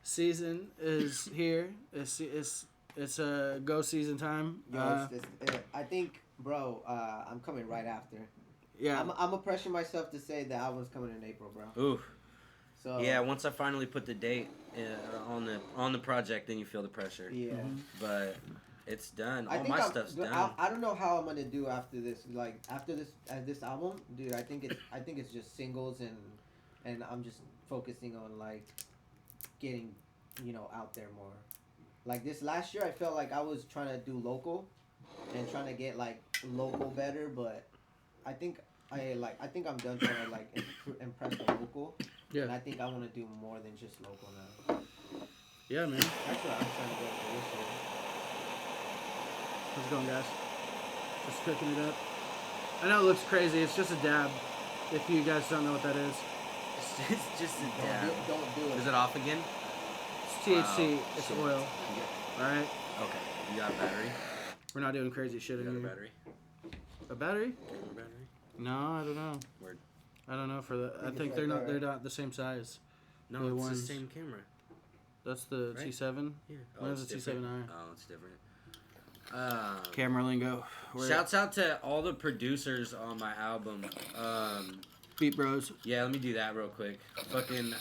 Season is here. It's a go season time. I think, bro, I'm coming right after. Yeah. I'm gonna pressure myself to say the album's coming in April, bro. Ooh. So yeah, once I finally put the date on the project, then you feel the pressure. Yeah. Mm-hmm. But it's done. All my stuff's done. I don't know how I'm gonna do after this. Like after this album, dude. I think it's just singles and I'm just focusing on like getting out there more. Like this last year, I felt like I was trying to do local and trying to get like local better, but I think I'm done trying to like impress the local. Yeah. And I think I want to do more than just local now. Yeah, man. That's what I'm trying to go for this year. How's it going, guys? Just cooking it up. I know it looks crazy. It's just a dab. If you guys don't know what that is. It's just a dab. Don't do it. Is it off again? It's THC. It's oil. Yeah. All right. Okay. You got a battery? We're not doing crazy shit You in got a here. battery? A battery? Camera battery? No, I don't know. Word. I don't know for the. I think it's they're right not. there, They're not the same size. No, The it's ones- the same camera. That's the Right? T7. Yeah. Mine's it's a different. T7i. Oh, it's different. Camera lingo. Shouts out to all the producers on my album. Beat Bros. Yeah, let me do that real quick. Fucking,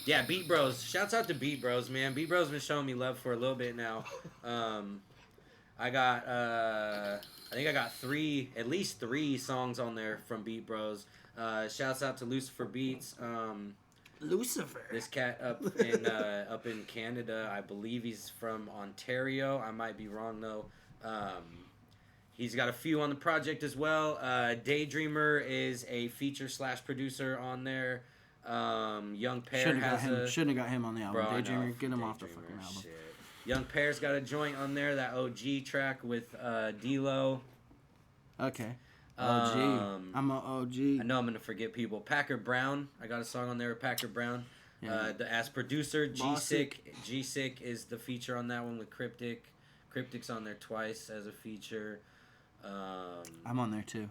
yeah, Beat Bros. Shouts out to Beat Bros, man. Beat Bros been showing me love for a little bit now. I think I got at least three songs on there from Beat Bros. Shouts out to Lucifer Beats. Lucifer. This cat up in Canada, I believe he's from Ontario. I might be wrong though. He's got a few on the project as well. Daydreamer is a feature / producer on there. Young Pear shouldn't have got him on the album. Bro, Daydreamer, get him Daydreamer, off the fucking album. shit. Young Pear's got a joint on there, that OG track with D-Lo. Okay. OG. I'm an OG. I know I'm gonna forget people. Packer Brown, I got a song on there with Packer Brown. Yeah. As producer, Bossick. G-Sick is the feature on that one with Cryptic. Cryptic's on there twice as a feature. I'm on there too.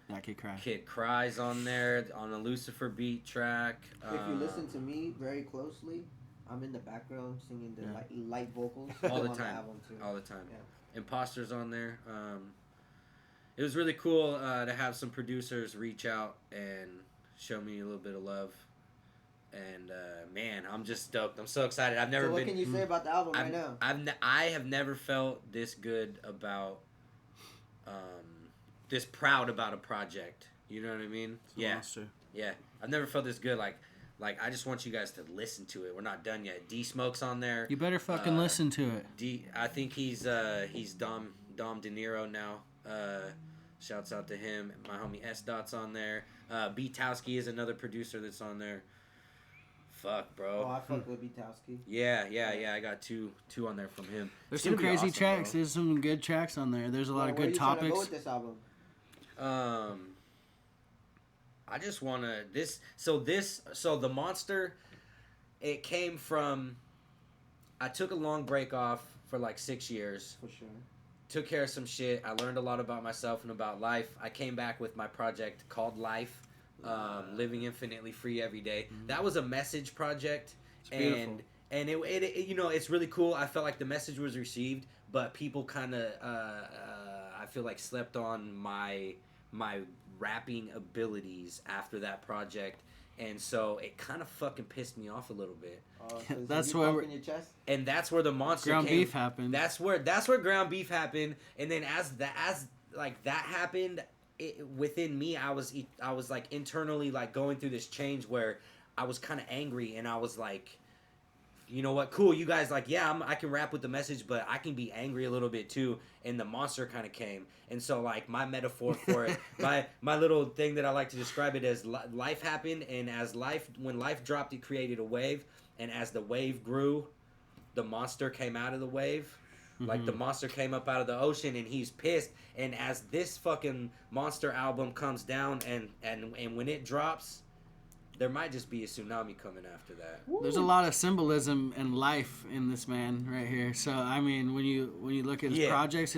ThatKidCry. Kid Cry's on there on a Lucifer beat track. If you listen to me very closely, I'm in the background singing the light vocals all the on time. The album too. All the time. Yeah. Imposter's on there. It was really cool to have some producers reach out and show me a little bit of love. And man, I'm just stoked. I'm so excited. I've never So what been. Can you say about the album right now? I have never felt this good about, this proud about a project. You know what I mean? Yeah. Yeah. I've never felt this good. Like I just want you guys to listen to it. We're not done yet. D Smoke's on there. You better fucking listen to it. I think he's Dom De Niro now. Shouts out to him. My homie S Dot's on there. B Towski is another producer that's on there. Fuck, bro. Oh, I fuck with Bitowski. Yeah. I got two on there from him. There's some crazy tracks. Bro. There's some good tracks on there. There's a lot of good topics. Where are you trying to go with this album? I just wanna So the Monster, it came from. I took a long break off for like 6 years. For sure. Took care of some shit. I learned a lot about myself and about life. I came back with my project called Life. Living infinitely free every day. Mm-hmm. That was a message project, and it you know, it's really cool. I felt like the message was received, but people kind of I feel like slept on my rapping abilities after that project, and so it kind of fucking pissed me off a little bit. That's where in your chest? And that's where the Monster ground beef happened. That's where ground beef happened, and then as that happened. Within me, I was like internally like going through this change where I was kind of angry, and I was like, you know what, cool, you guys, like, yeah, I can rap with the message, but I can be angry a little bit too. And the Monster kind of came, and so like my metaphor for it, my little thing that I like to describe it as, life happened, and when life dropped, it created a wave, and as the wave grew, the Monster came out of the wave. Like, the Monster came up out of the ocean, and he's pissed. And as this fucking Monster album comes down, and when it drops, there might just be a tsunami coming after that. There's a lot of symbolism and life in this man right here. So I mean, when you look at his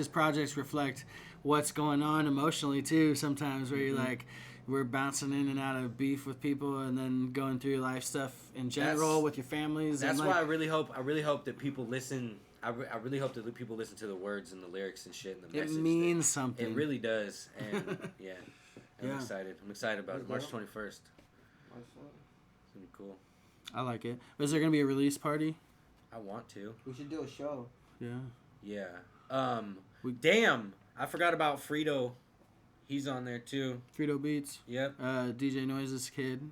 projects reflect what's going on emotionally too. Sometimes where you're like, we're bouncing in and out of beef with people, and then going through life stuff in general with your families. That's and why I really hope that people listen. I really hope that people listen to the words and the lyrics and shit and the message. It means something. It really does. And yeah, I'm excited. I'm excited about it. March 21st. It's gonna be cool. I like it. Is there gonna be a release party? I want to. We should do a show. Yeah. Yeah. Damn, I forgot about Frito. He's on there too. Frito Beats. Yep. DJ Noise's kid.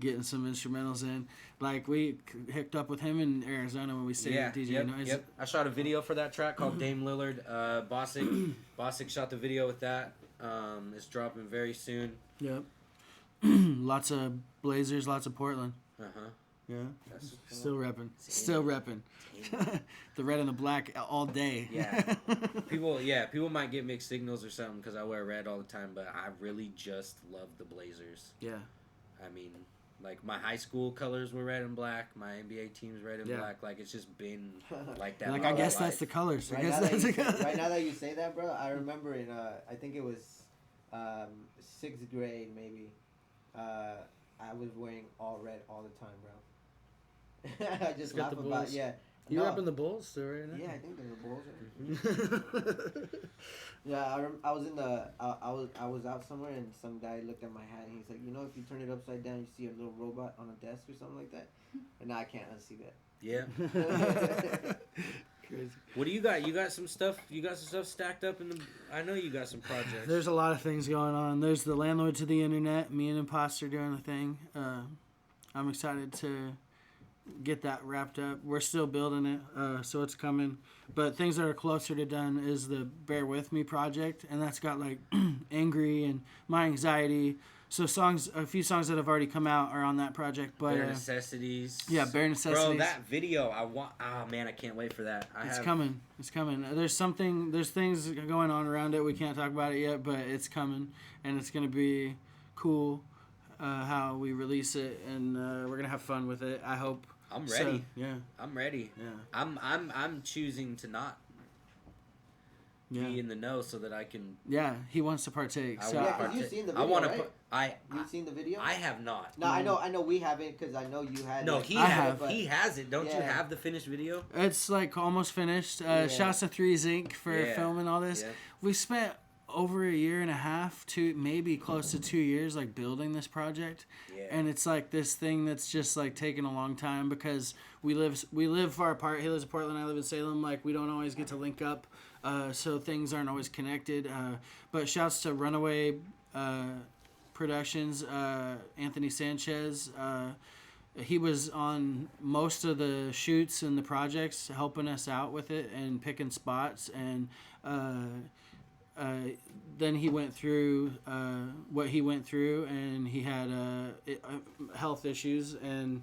Getting some instrumentals in. Like, we hooked up with him in Arizona when we stayed at DJ Noise. Yep. I shot a video for that track called Dame Lillard. Bossick shot the video with that. It's dropping very soon. Yep. Lots of Blazers, lots of Portland. Uh-huh. Yeah. Still repping. Still repping. The red and the black all day. Yeah. People might get mixed signals or something because I wear red all the time, but I really just love the Blazers. Yeah. I mean, like, my high school colors were red and black. My NBA team's red and black. Like, it's just been like that. Like, I guess that's the colors. Right now that you say that, bro, I remember in I think it was 6th grade maybe. I was wearing all red all the time, bro. I just laugh about You're up in the Bulls still right now? Yeah, I think they're the Bulls. Right? Yeah, I was in the I was out somewhere, and some guy looked at my hat and he's like, you know, if you turn it upside down, you see a little robot on a desk or something like that. And now I can't unsee that. Yeah. Crazy. What do you got? You got some stuff? You got some stuff stacked up in the? I know you got some projects. There's a lot of things going on. There's the Landlord to the Internet. Me and Imposter doing a thing. I'm excited to get that wrapped up. We're still building it, so it's coming. But things that are closer to done is the Bear With Me project, and that's got like Angry and My Anxiety. So a few songs that have already come out are on that project. But Bare Necessities. Yeah, Bare Necessities. Bro, that video, oh man, I can't wait for that. It's coming. There's things going on around it. We can't talk about it yet, but it's coming, and it's gonna be cool how we release it, and we're gonna have fun with it. I hope. I'm ready. So, yeah. I'm ready. Yeah. I'm choosing to not be in the know so that I can. Yeah, he wants to partake. You've seen the video, right? You've seen the video? I have not. No, I know we haven't because I know you had. No, it. he I have. have. He has it. Don't you have the finished video? It's like almost finished. Shouts to 3 Zinc for filming all this. Yeah. We spent over a year and a half to maybe close to 2 years like building this project. Yeah. And it's like this thing that's just like taking a long time because we live far apart. He lives in Portland, I live in Salem. Like we don't always get to link up, so things aren't always connected. But shouts to Runaway Productions, Anthony Sanchez. He was on most of the shoots and the projects, helping us out with it and picking spots. And then he went through what he went through, and he had health issues, and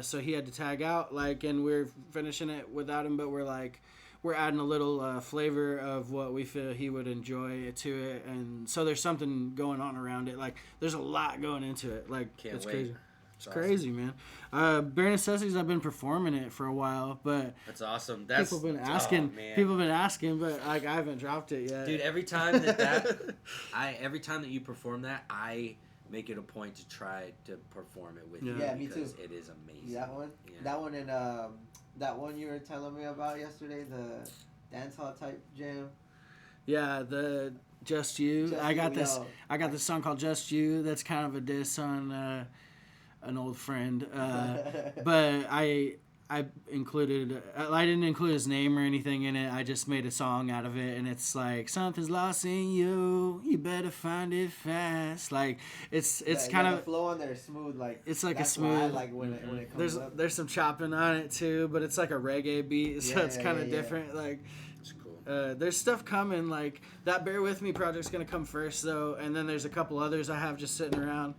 so he had to tag out. Like, and we're finishing it without him, but we're adding a little flavor of what we feel he would enjoy to it, and so there's something going on around it. Like, there's a lot going into it. Like, it's crazy. It's awesome. Crazy, man. Bare Necessities, I've been performing it for a while, but that's awesome. People have been asking. People have been asking, but like I haven't dropped it yet. Dude, every time that every time that you perform that, I make it a point to try to perform it with you. Yeah, me too. It is amazing. That one. Yeah. That one and that one you were telling me about yesterday, the dance hall type jam. Yeah, the Just You. I got this song called Just You. That's kind of a diss on an old friend, but I included. I didn't include his name or anything in it. I just made a song out of it, and it's like something's lost in you. You better find it fast. Like it's kind of the flow on there is smooth. Like it's like that's a smooth. Why I like when it comes up. There's some chopping on it too, but it's like a reggae beat, so it's kind of different. Like. It's cool. There's stuff coming, like that Bear With Me project's gonna come first though, and then there's a couple others I have just sitting around.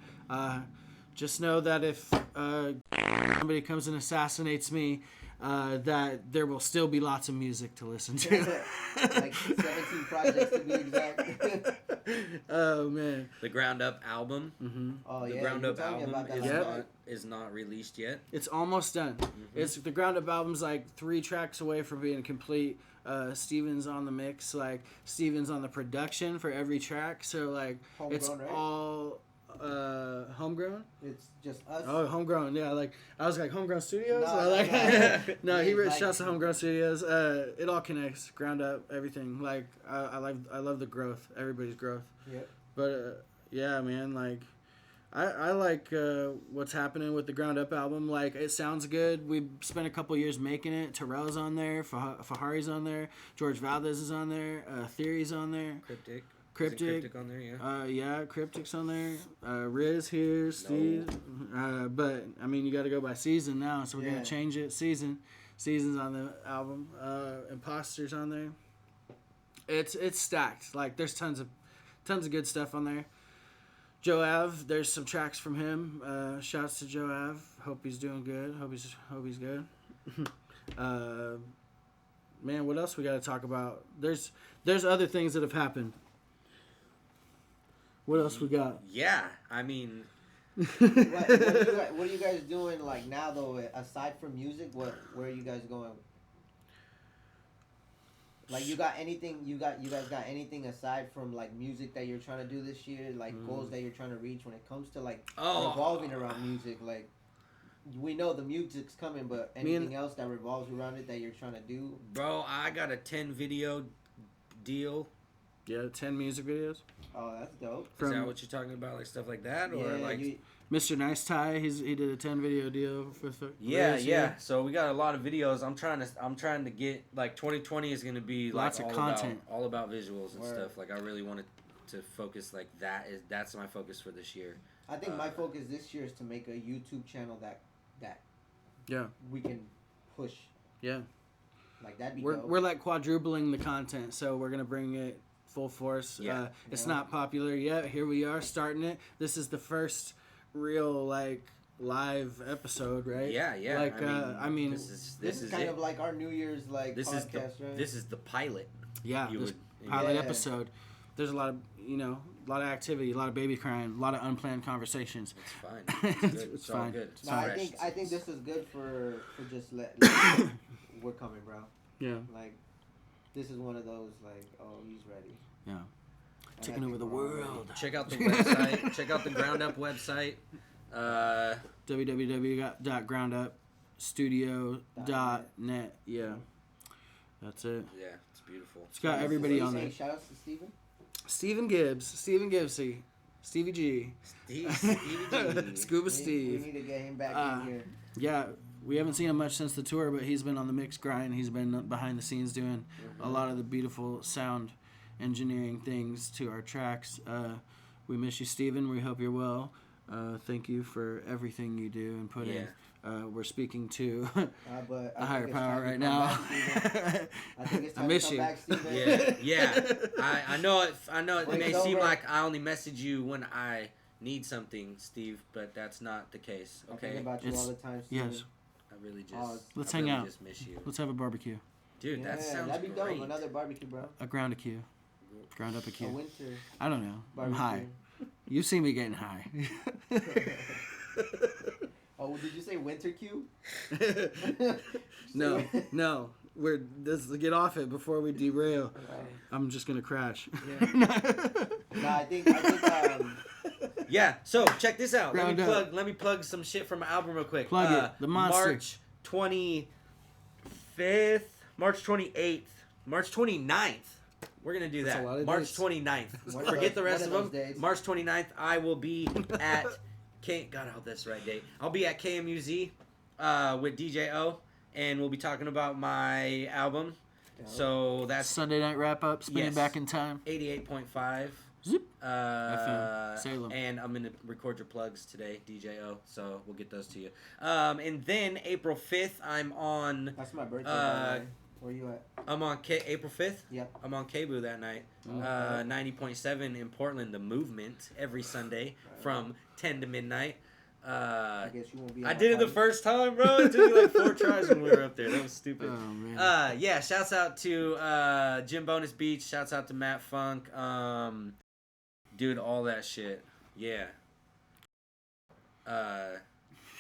Just know that if somebody comes and assassinates me, that there will still be lots of music to listen to. Like 17 projects to be exact. Oh man, the Ground Up album. Mm-hmm. Oh the yeah, Ground Up album is not released yet. It's almost done. Mm-hmm. It's the Ground Up album's like 3 tracks away from being complete. Steven's on the mix, like Steven's on the production for every track. So like Homegrown, it's right? all homegrown. It's just us. Oh, homegrown. Yeah, like I was like Homegrown Studios. No, he like, shouts to Homegrown Studios. It all connects. Ground Up, everything. Like I love the growth. Everybody's growth. Yep. But yeah, man. Like I like what's happening with the Ground Up album. Like it sounds good. We spent a couple years making it. Terrell's on there. Fahari's on there. George Valdez is on there. Theory's on there. Cryptic on there, yeah. Yeah, Cryptic's on there. Riz here, Steve. But I mean, you got to go by season now, so we're gonna change it. Season's on the album. Imposter's on there. It's stacked. Like there's tons of good stuff on there. Joe Ave, there's some tracks from him. Shouts to Joe Ave. Hope he's doing good. Hope he's good. Man, what else we got to talk about? There's other things that have happened. What else we got? Yeah, I mean, what are you guys doing like now though? Aside from music, where are you guys going? Like you got anything? You guys got anything aside from like music that you're trying to do this year? Like goals that you're trying to reach when it comes to like revolving around music? Like we know the music's coming, but anything else that revolves around it that you're trying to do? Bro, I got a 10 video deal. Yeah, 10 music videos. Oh, that's dope. Is that what you're talking about, like stuff like that, or like Mr. Nice Tie? He did a 10 video deal with. Yeah. So we got a lot of videos. I'm trying to get like 2020 is gonna be lots like of content, all about visuals and stuff. Like I really wanted to focus like that's my focus for this year. I think my focus this year is to make a YouTube channel that we can push. Yeah. Like that'd be we're like quadrupling the content, so we're gonna bring it full force. Yeah. It's not popular yet. Here we are starting it. This is the first real like live episode, right? Yeah. Like I mean this is kind of like our New Year's like podcast, right? This is the pilot. Yeah, pilot episode. There's a lot of activity, a lot of baby crying, a lot of unplanned conversations. It's fine. It's good. It's fine. Good. No, I think this is good for just we're coming, bro. Yeah. Like this is one of those like, oh, he's ready. Yeah. taking over the world. Check out the website. Check out the Ground Up website. www.groundupstudio.net. Yeah. That's it. Yeah, it's beautiful. It's got everybody on there. Shout outs to Steven. Stephen Gibbsy. Stevie G. Stevie G. Scuba Steve. We need to get him back in here. Yeah, we haven't seen him much since the tour, but he's been on the mix grind. He's been behind the scenes doing a lot of the beautiful sound engineering things to our tracks. We miss you, Steven. We hope you're well. Thank you for everything you do and put in. We're speaking to a higher power right now. I think it's time I miss to come you. back, Steven. Yeah. I know it may seem like I only message you when I need something, Steve, but that's not the case. I Okay. think about you all the time, Steven. Yes. I really just Let's I hang really out. just miss you. Let's have a barbecue. Dude, Yeah, that sounds that'd be great. dope. Another barbecue, bro. A ground up queue. Ground up a A queue. winter I don't know. I'm barbecue. high. You see me getting high. Oh, did you say winter queue? No. Let's get off it before we derail. I'm just gonna crash. No, I think Yeah, so check this out. Ground up. Let me plug some shit from my album real quick. Plug it. The Monster. March 25th, March 28th, March 29th. We're going to do That's that. a lot of March dates. 29th. One of Forget those- the rest one of of them. those days. March 29th, I will be at God, I hope that's the right date. I'll be at KMUZ with DJ O, and we'll be talking about my album. So that's Sunday night wrap up. Spinning Yes. back in time. 88.5. Zip. FM, Salem. And I'm gonna record your plugs today, DJO. So we'll get those to you. And then April 5th, I'm on. that's my birthday. By the way. Where you at? I'm on April 5th. Yep. I'm on KBOO that night. 90.7 in Portland. The Movement every Sunday from 10 to midnight. I guess you won't be. I did it the first time, bro. It took me like 4 tries when we were up there. That was stupid. Oh man. Yeah, shouts out to Jim Bonus Beach. Shouts out to Matt Funk. Dude, all that shit. Yeah.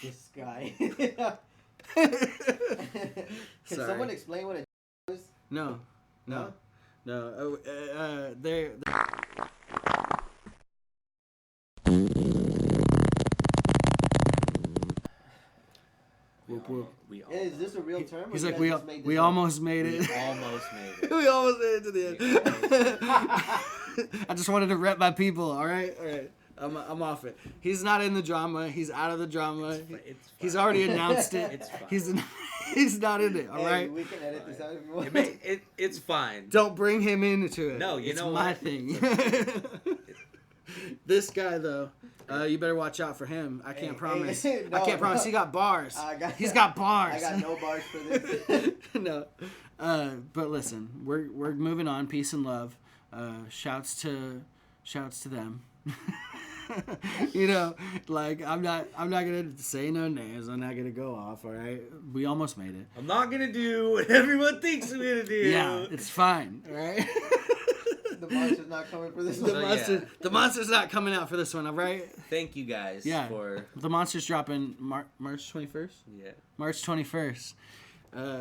This guy. Can Sorry. someone explain what a is? No. Huh? They're Whoop, whoop. We all Is this a real term? or He's you like guys just made this we up? almost made we it. almost made it. We almost made it to the end. I just wanted to rep my people. All right. I'm off it. He's not in the drama. He's out of the drama. It's He's already announced it. It's fine. He's not in it. All Hey, right. we can edit this out if you want. It's fine. Don't bring him into it. No, you it's know my what? thing. This guy though, you better watch out for him. I can't promise. no, I can't promise. He got bars. He's I got bars. got no bars for this. No. But listen, we're moving on. Peace and love. Shouts to them. You know, like I'm not gonna say no names. I'm not gonna go off. All right, we almost made it. I'm not gonna do what everyone thinks I'm gonna do. Yeah, it's fine. All right. The monster's not coming for this The one. monster- the monster's not coming out for this one. All right. Thank you guys for The monster's dropping March 21st. yeah. March 21st.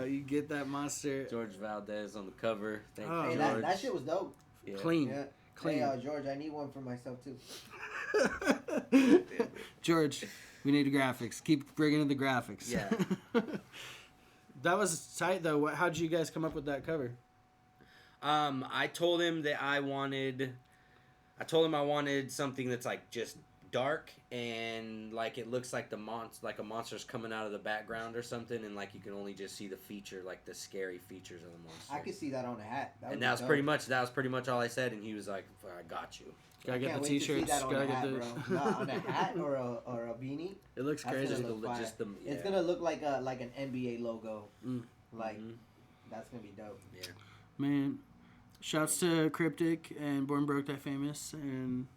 You get that monster George Valdez on the cover. Thank Oh, you, Hey, George. that shit was dope. Yeah. clean. Yeah. Clean. Hey, George, I need one for myself too. George, we need the graphics. Keep bringing in the graphics. Yeah. That was tight though. How'd you guys come up with that cover? I told him that I wanted something that's like just dark and like it looks like a monster's coming out of the background or something, and like you can only just see the feature, like the scary features of the monster. I could see that on a hat. And that was pretty much all I said, and he was like, "I got you." Gotta get Can't the wait to see t-shirts. that on Gotta a get hat, the. bro. Not on a hat or a beanie. It looks That's crazy. gonna look fire. yeah. It's gonna look like an NBA logo. Mm. Like Mhm. that's gonna be dope. Yeah. Man, shouts to Cryptic and Born Broke Die Famous and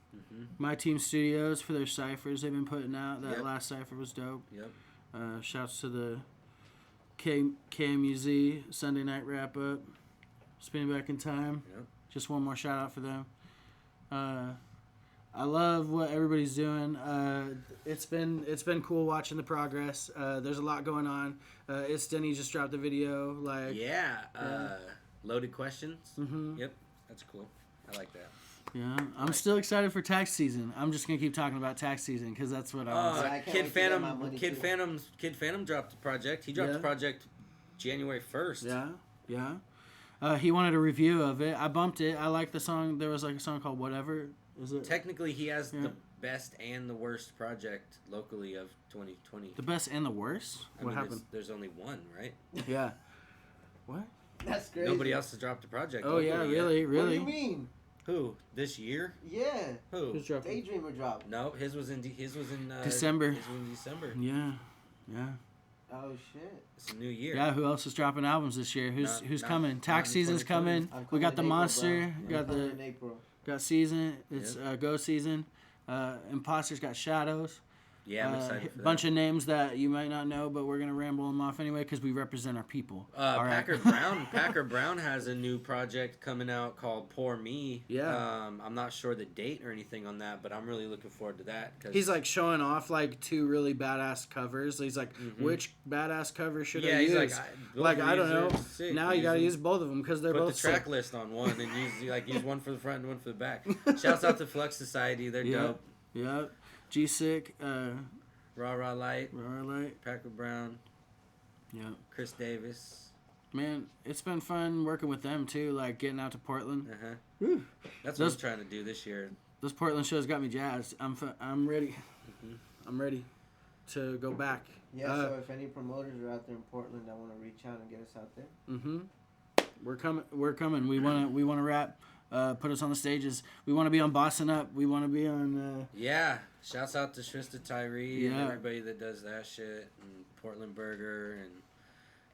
My Team Studios for their ciphers they've been putting out. That Yep. last cipher was dope. Yep. Shouts to the KMUZ Sunday night wrap up. Spinning back in time. Yep. Just one more shout out for them. I love what everybody's doing. It's been cool watching the progress. There's a lot going on. It's Denny just dropped the video. Like Yeah. Loaded questions. Mhm. Yep. That's cool. I like that. Yeah, I'm still excited for tax season. I'm just gonna keep talking about tax season because that's what I want. Kid Phantom dropped the project. He dropped the project January 1st. Yeah. He wanted a review of it. I bumped it. I liked the song. There was like a song called Whatever. Is it? Technically, he has the best and the worst project locally of 2020. The best and the worst? What happened? There's only one, right? Yeah. What? That's crazy. Nobody else has dropped a project. Oh yeah, really? What do you mean? Who? This year? Yeah. Who? Who's dropping? Daydreamer dropped. No, his was in December. December. His was in December. Yeah. Oh shit. It's a new year. Yeah, who else is dropping albums this year? Who's coming? Tax season's coming. We got the April, Monster. bro. Got Season. It's Go Season. Imposter's got Shadows. Yeah, I'm excited for that. Bunch of names that you might not know, but we're gonna ramble them off anyway because we represent our people. Packer Brown has a new project coming out called Poor Me. Yeah. I'm not sure the date or anything on that, but I'm really looking forward to that. Cause he's like showing off like 2 really badass covers. He's like, which badass cover should I use? He's like, I don't know. Sick. Now you gotta use both of them because they're both. Put the track list on one and use one for the front and one for the back. Shouts out to Flux Society. They're dope. Yep. G-Sick. Rah Light. Packer Brown. Yeah. Chris Davis. Man, it's been fun working with them too, like getting out to Portland. That's what I'm trying to do this year. Those Portland shows got me jazzed. I'm ready. I'm ready to go back. Yeah, so if any promoters are out there in Portland that want to reach out and get us out there. We're coming. We wanna rap. Put us on the stages. We want to be on Boston Up. We want to be on. Shouts out to Shrista Tyree and everybody that does that shit, and Portland Burger, and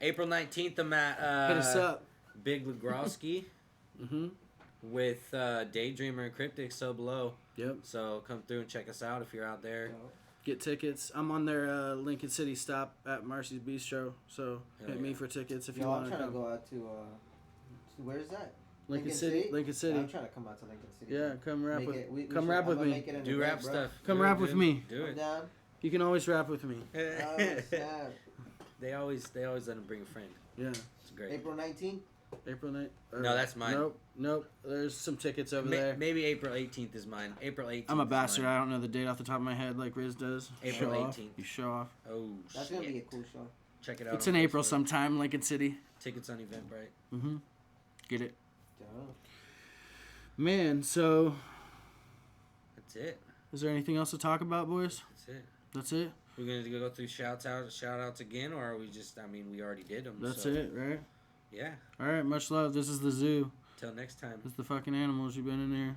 April 19th I'm at hit us up. Big Legrowski with Daydreamer and Cryptic So Below. Yep. So come through and check us out if you're out there. Get tickets. I'm on their Lincoln City stop at Marcy's Bistro. So hit me for tickets if you want to come. I'm trying to go out to where is that? Lincoln City. Yeah, I'm trying to come out to Lincoln City. Yeah, come rap with rap with me. Do rap stuff. Come rap with me. Do it. Down. You can always rap with me. They always let him bring a friend. Yeah. It's great. April 19th? April 9th? No, that's mine. Nope. There's some tickets over there. Maybe April 18th is mine. April 18th. I'm a bastard. I don't know the date off the top of my head like Riz does. April 18th. You show off. Oh, That's going to be a cool show. Check it out. It's in April sometime, Lincoln City. Tickets on Eventbrite. Get it. Duh. Man, so That's it. Is there anything else to talk about, boys? That's it. We're going to go through shout outs again, or are we just, we already did them. That's it, right? Yeah. All right, much love. This is the zoo. Till next time. It's the fucking animals. You've been in there.